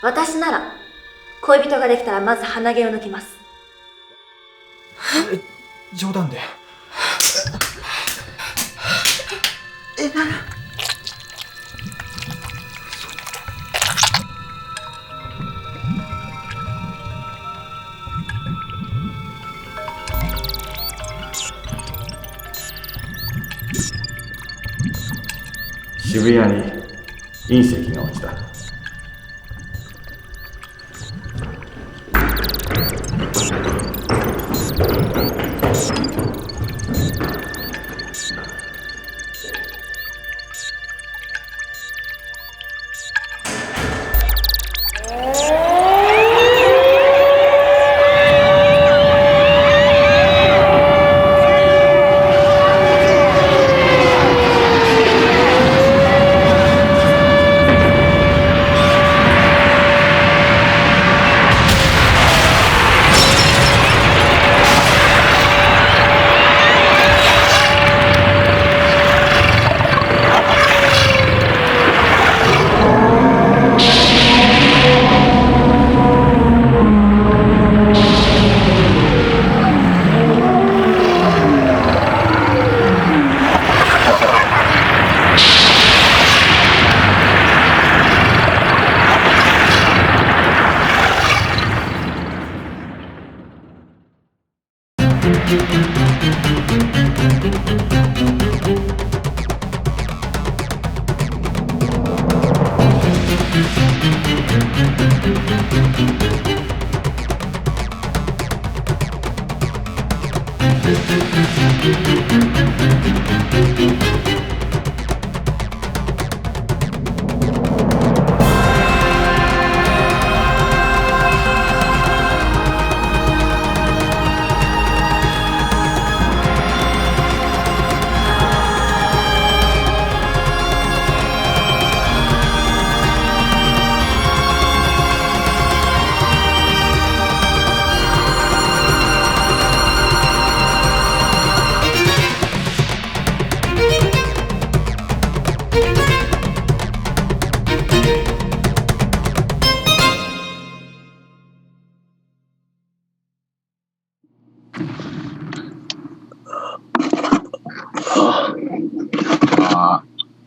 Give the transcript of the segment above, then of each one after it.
私なら、恋人ができたらまず鼻毛を抜きます。冗談で。渋谷に隕石が落ちた。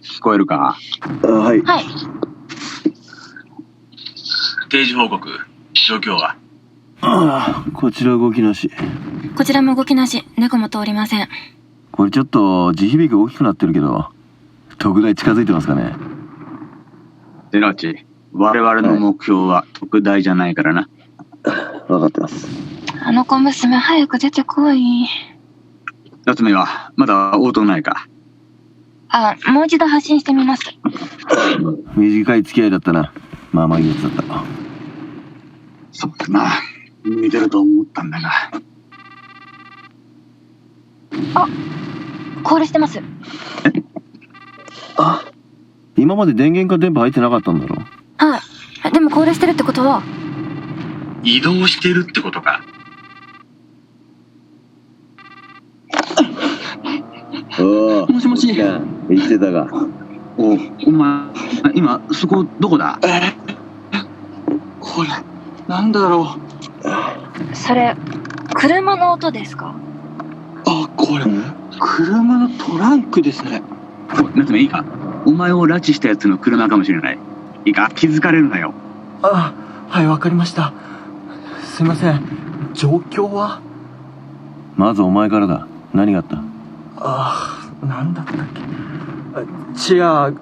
聞こえるか？はい。はい。定時報告、状況は？こちら動きなし。こちらも動きなし。猫も通りません。これちょっと地響き大きくなってるけど、特大近づいてますかね？ゼノチ、我々の目標は特大じゃないからな。分かってます。あの小娘早く出てこい。夏目はまだ応答ないか？もう一度発信してみます。短い付き合いだったな。まあまあいいやつだった。そうだな。見てると思ったんだが。コールしてます。今まで電源か電波入ってなかったんだろ？はい。でもコールしてるってことは移動してるってことか。もしもし。言ってたが。お前、今そこどこだ？これなんだろう。それ車の音ですか？これ車のトランクですね。夏目いいか？お前を拉致したやつの車かもしれない。いいか？気づかれるなよ。はい、わかりました。すいません。状況は？まずお前からだ。何があった？なんだったっけ。違う。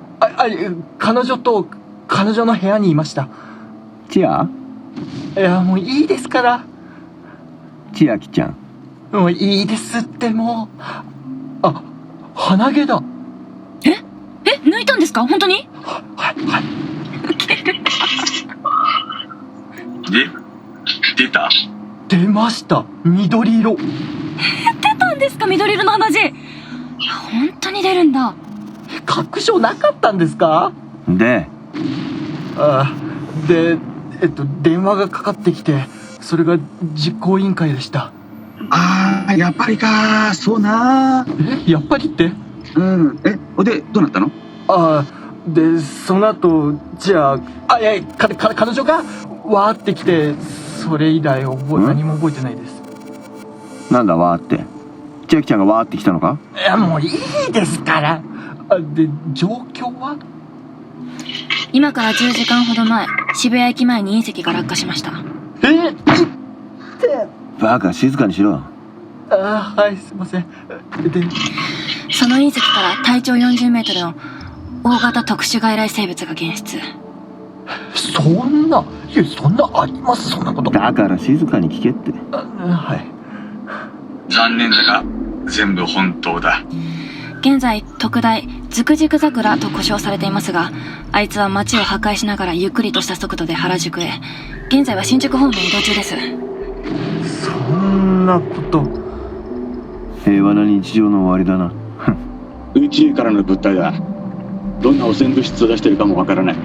彼女と彼女の部屋にいました。千秋？いや、もういいですから。千秋ちゃん。もういいですってもう。鼻毛だ。抜いたんですか？本当に？はい。出た？出ました。緑色。出たんですか？緑色の鼻血。本当に出るんだ。確証なかったんですか？で、電話がかかってきて、それが実行委員会でした。やっぱりか。そうな。やっぱりって？で、どうなったの？で、その後、じゃあ、いや、彼女が、わーって来て、それ以来何も覚えてないです。なんだわーって。千秋ちゃんがわーって来たのか？いや、もういいですから。で、状況は？今から10時間ほど前、渋谷駅前に隕石が落下しました。バカ、静かにしろ。はい、すいません。で、その隕石から体長40メートルの大型特殊外来生物が検出。そんなあります、そんなこと。だから静かに聞けって。はい。残念だが、全部本当だ。現在、特大ズクジクザクラと呼称されていますが、あいつは街を破壊しながらゆっくりとした速度で原宿へ。現在は新宿方面移動中です。そんなこと。平和な日常の終わりだな。宇宙からの物体だ。どんな汚染物質を出しているかもわからない。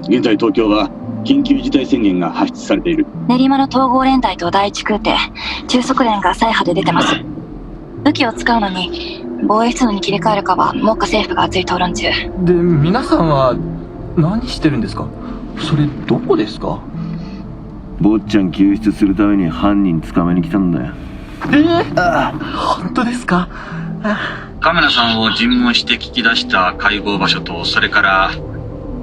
現在東京は緊急事態宣言が発出されている。練馬の統合連隊と第一空挺、中速連が再波で出てます。武器を使うのに防衛出動に切り替えるかは目下政府が熱い討論中で。皆さんは何してるんですか？それどこですか？坊ちゃん救出するために犯人捕まえに来たんだよ。本当ですか？カメラさんを尋問して聞き出した会合場所と、それから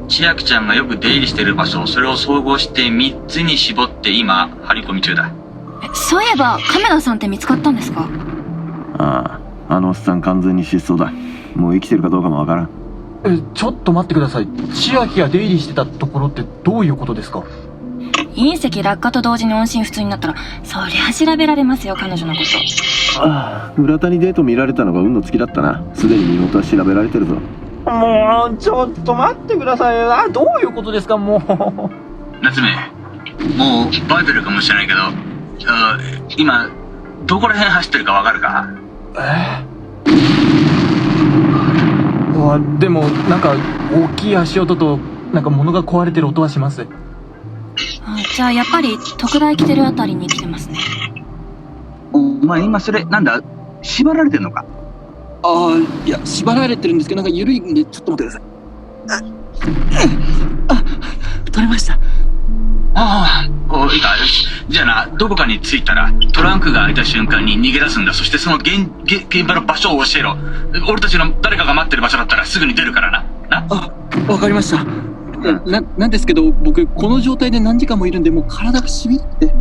千秋ちゃんがよく出入りしてる場所、それを総合して3つに絞って今張り込み中だ。そういえばカメラさんって見つかったんですか？あのおっさん完全に失踪だ。もう生きてるかどうかもわからん。ちょっと待ってください。千秋が出入りしてたところってどういうことですか？隕石落下と同時に音信不通になったら、そりゃ調べられますよ、彼女のこと。浦田にデート見られたのが運の尽きだったな。すでに身元は調べられてるぞ。もうちょっと待ってください。どういうことですか？もう夏目、もうバイベルかもしれないけど、今どこら辺走ってるかわかるか？でもなんか大きい足音となんか物が壊れてる音はします。じゃあやっぱり特大来てるあたりに来てますね。お前今それなんだ、縛られてんのか？いや、縛られてるんですけど、なんか緩いんで、ちょっと待ってください。取れました。いいか、よし。じゃあな、どこかに着いたらトランクが開いた瞬間に逃げ出すんだ。そしてその現場の場所を教えろ。俺たちの誰かが待ってる場所だったらすぐに出るからな。わかりました。なんですけど、僕この状態で何時間もいるんで、もう体がしびって。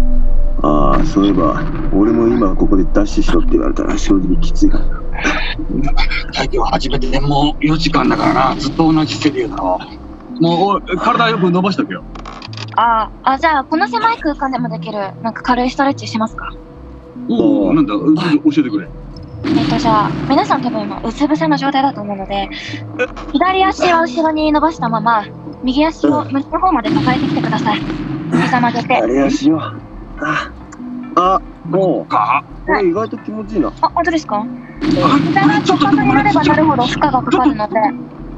そういえば俺も今ここでダッシュしろって言われたら正直きついからな。作業始めてもう4時間だからな。ずっと同じセリフだろ。もう体よく伸ばしとけよ。じゃあこの狭い空間でもできるなんか軽いストレッチしますか？なんだ、教えてくれ。じゃあ皆さん多分今うつ伏せの状態だと思うので、左足を後ろに伸ばしたまま右足を胸の方まで抱えてきてください。膝曲げて。あれはしよう。もうか。これ意外と気持ちいいな。本当ですか？膝が直角になればなるほど負荷がかかるので。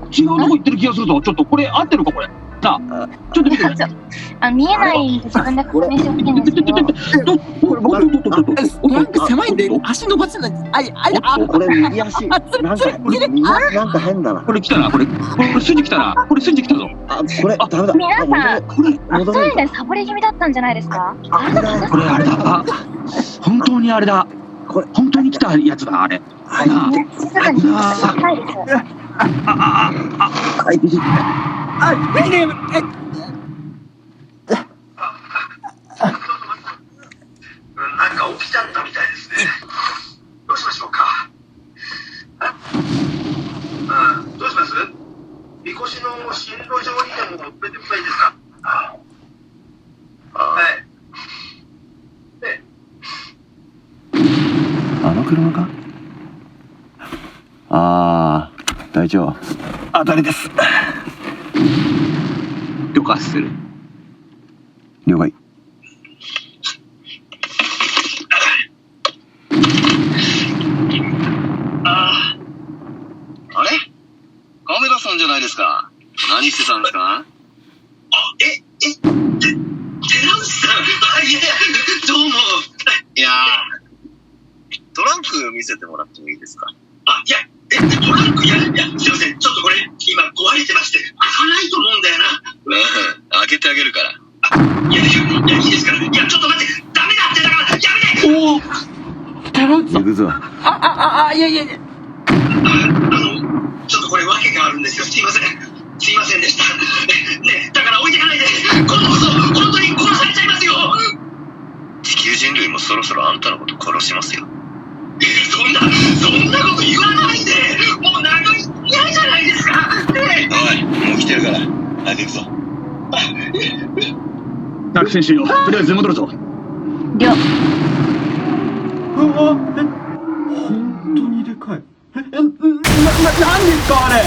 違うとこ行ってる気がするぞ。ちょっとこれ合ってるかこれ。なあ、ちょっと見てくれ。見えないんで自分で確認してほしいんですけど。なんか狭いんで足伸ばせない。これ右足なんか変だな。これ来たな。これ筋来たな。これ筋来たぞ。これダメだ。皆さんトイレサボり気味だったんじゃないですか？これあれだ。本当にあれだ。これ本当に来たやつだあれ。なんか起きちゃったみたいですね。どうしましょうか？どうします？みこしの進路上にでも触れてもらいいですか？はい。あの車か？隊長、当たりです。許可する。了解。あれ？カメラさんじゃないですか。何してたんですか？寺内さん。いや、どうも。いや、トランク見せてもらってもいいですか？いや、トランクいや、すいません。ちょっとこれ、今壊れてまして、開かないと思うんだよな。開けてあげるから。いや、いいですから。いや、ちょっと待って。ダメだってだから、やめて。おお寺内さん。行くぞ。いやいやいや。ちょっとこれ訳があるんですよ。すいません。すいませんでした。ね、だから置いてかないで。今度こそ、本当に殺されちゃいますよ。地球人類もそろそろあんたのこと殺しますよ。そんなこと言わないで。もう長い、嫌じゃないですか。ね、おい、もう来てるから。早く行くぞ。作戦終了。とりあえず戻るぞ。了。うわ、本当にでかい。何ですかあれ。